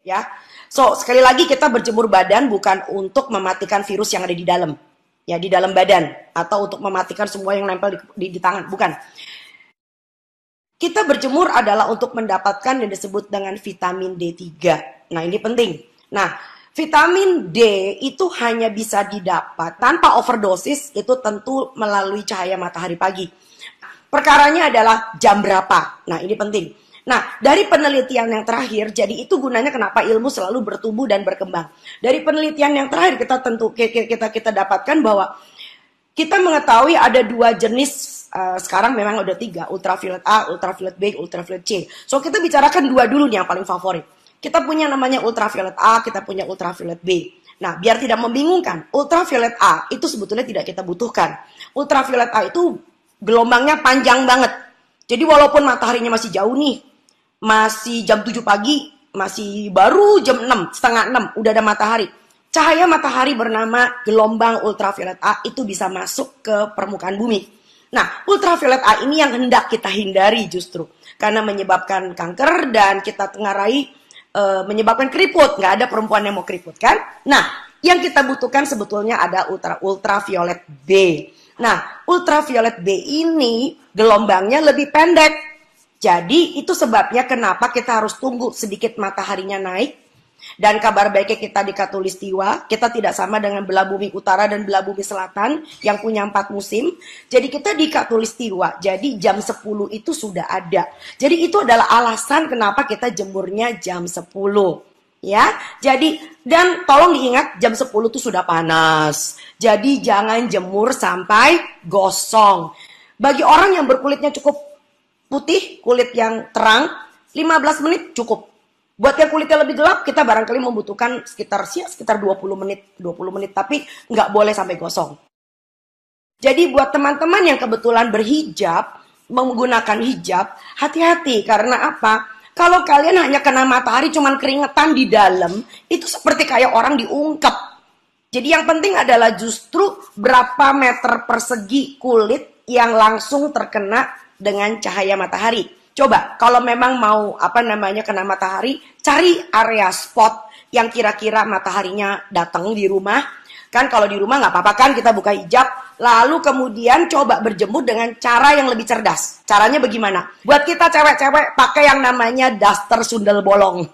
Ya. So, sekali lagi kita berjemur badan bukan untuk mematikan virus yang ada di dalam. Ya, di dalam badan atau untuk mematikan semua yang nempel di tangan, bukan. Kita berjemur adalah untuk mendapatkan yang disebut dengan vitamin D3. Nah, ini penting. Nah, vitamin D itu hanya bisa didapat tanpa overdosis, itu tentu melalui cahaya matahari pagi. Perkaranya adalah jam berapa. Nah, ini penting. Nah, dari penelitian yang terakhir, jadi itu gunanya kenapa ilmu selalu bertumbuh dan berkembang. Dari penelitian yang terakhir kita dapatkan bahwa kita mengetahui ada dua jenis, sekarang memang ada 3, ultraviolet A, ultraviolet B, ultraviolet C. So, kita bicarakan 2 dulu nih yang paling favorit. Kita punya namanya ultraviolet A, kita punya ultraviolet B. Nah, biar tidak membingungkan, ultraviolet A itu sebetulnya tidak kita butuhkan. Ultraviolet A itu gelombangnya panjang banget. Jadi walaupun mataharinya masih jauh nih, masih jam 7 pagi, masih baru jam 6, setengah 6, udah ada matahari. Cahaya matahari bernama gelombang ultraviolet A itu bisa masuk ke permukaan bumi. Nah, ultraviolet A ini yang hendak kita hindari justru. Karena menyebabkan kanker dan kita tengarai menyebabkan keriput. Nggak ada perempuan yang mau keriput kan? Nah, yang kita butuhkan sebetulnya ada ultraviolet B. Nah, ultraviolet B ini gelombangnya lebih pendek. Jadi, itu sebabnya kenapa kita harus tunggu sedikit mataharinya naik. Dan kabar baiknya kita di Khatulistiwa, kita tidak sama dengan belah bumi utara dan belah bumi selatan yang punya 4 musim. Jadi kita di Khatulistiwa, jadi jam 10 itu sudah ada. Jadi itu adalah alasan kenapa kita jemurnya jam 10. Ya, jadi dan tolong diingat jam 10 itu sudah panas. Jadi jangan jemur sampai gosong. Bagi orang yang berkulitnya cukup putih, kulit yang terang, 15 menit cukup. Buat yang kulitnya lebih gelap, kita barangkali membutuhkan sekitar 20 menit, tapi nggak boleh sampai gosong. Jadi buat teman-teman yang kebetulan berhijab, menggunakan hijab, hati-hati karena apa? Kalau kalian hanya kena matahari cuman keringetan di dalam, itu seperti kayak orang diungkep. Jadi yang penting adalah justru berapa meter persegi kulit yang langsung terkena dengan cahaya matahari. Coba, kalau memang mau kena matahari, cari area spot yang kira-kira mataharinya datang di rumah. Kan kalau di rumah nggak apa-apa kan kita buka hijab, lalu kemudian coba berjemur dengan cara yang lebih cerdas. Caranya bagaimana? Buat kita cewek-cewek pakai yang namanya daster sundel bolong.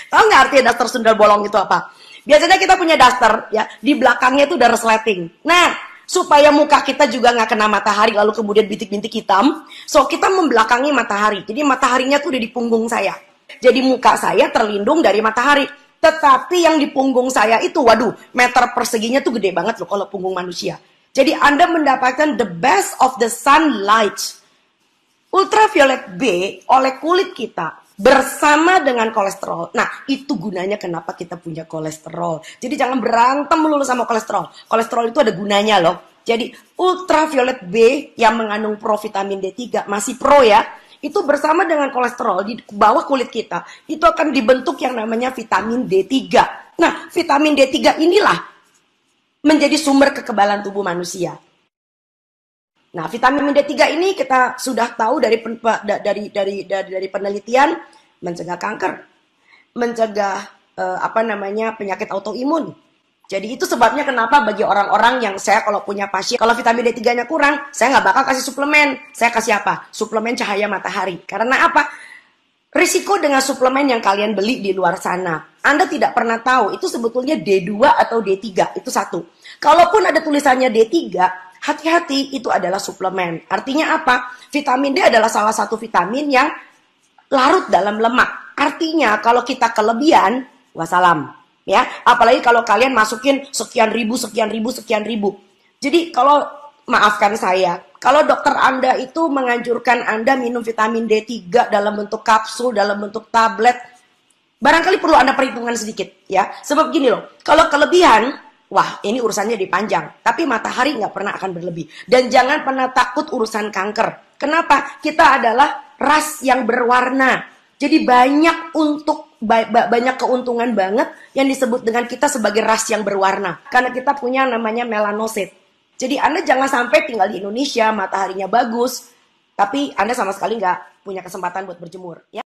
Tahu nggak artinya daster sundel bolong itu apa? Biasanya kita punya daster, ya di belakangnya itu udah resleting. Nah, supaya muka kita juga nggak kena matahari lalu kemudian bintik-bintik hitam, so kita membelakangi matahari. Jadi mataharinya tuh udah di punggung saya. Jadi muka saya terlindung dari matahari. Tetapi yang di punggung saya itu, waduh, meter perseginya tuh gede banget loh kalau punggung manusia. Jadi Anda mendapatkan the best of the sunlight. Ultraviolet B oleh kulit kita bersama dengan kolesterol. Nah, itu gunanya kenapa kita punya kolesterol. Jadi jangan berantem melulu sama kolesterol. Kolesterol itu ada gunanya loh. Jadi ultraviolet B yang mengandung provitamin D3 masih pro ya. Itu bersama dengan kolesterol di bawah kulit kita. Itu akan dibentuk yang namanya vitamin D3. Nah, vitamin D3 inilah menjadi sumber kekebalan tubuh manusia. Nah, vitamin D3 ini kita sudah tahu dari penelitian mencegah kanker, mencegah penyakit autoimun. Jadi itu sebabnya kenapa bagi orang-orang yang saya kalau punya pasien, kalau vitamin D3-nya kurang, saya nggak bakal kasih suplemen. Saya kasih apa? Suplemen cahaya matahari. Karena apa? Risiko dengan suplemen yang kalian beli di luar sana, Anda tidak pernah tahu itu sebetulnya D2 atau D3, itu satu. Kalaupun ada tulisannya D3, hati-hati, itu adalah suplemen. Artinya apa? Vitamin D adalah salah satu vitamin yang larut dalam lemak. Artinya kalau kita kelebihan, wassalam. Ya, apalagi kalau kalian masukin sekian ribu. Jadi kalau, maafkan saya, kalau dokter Anda itu menganjurkan Anda minum vitamin D3 dalam bentuk kapsul, dalam bentuk tablet, barangkali perlu Anda perhitungan sedikit. Ya, sebab gini loh, kalau kelebihan, wah, ini urusannya dipanjang. Tapi matahari nggak pernah akan berlebih. Dan jangan pernah takut urusan kanker. Kenapa? Kita adalah ras yang berwarna. Jadi banyak keuntungan banget yang disebut dengan kita sebagai ras yang berwarna. Karena kita punya namanya melanosit. Jadi Anda jangan sampai tinggal di Indonesia, mataharinya bagus, tapi Anda sama sekali nggak punya kesempatan buat berjemur. Ya.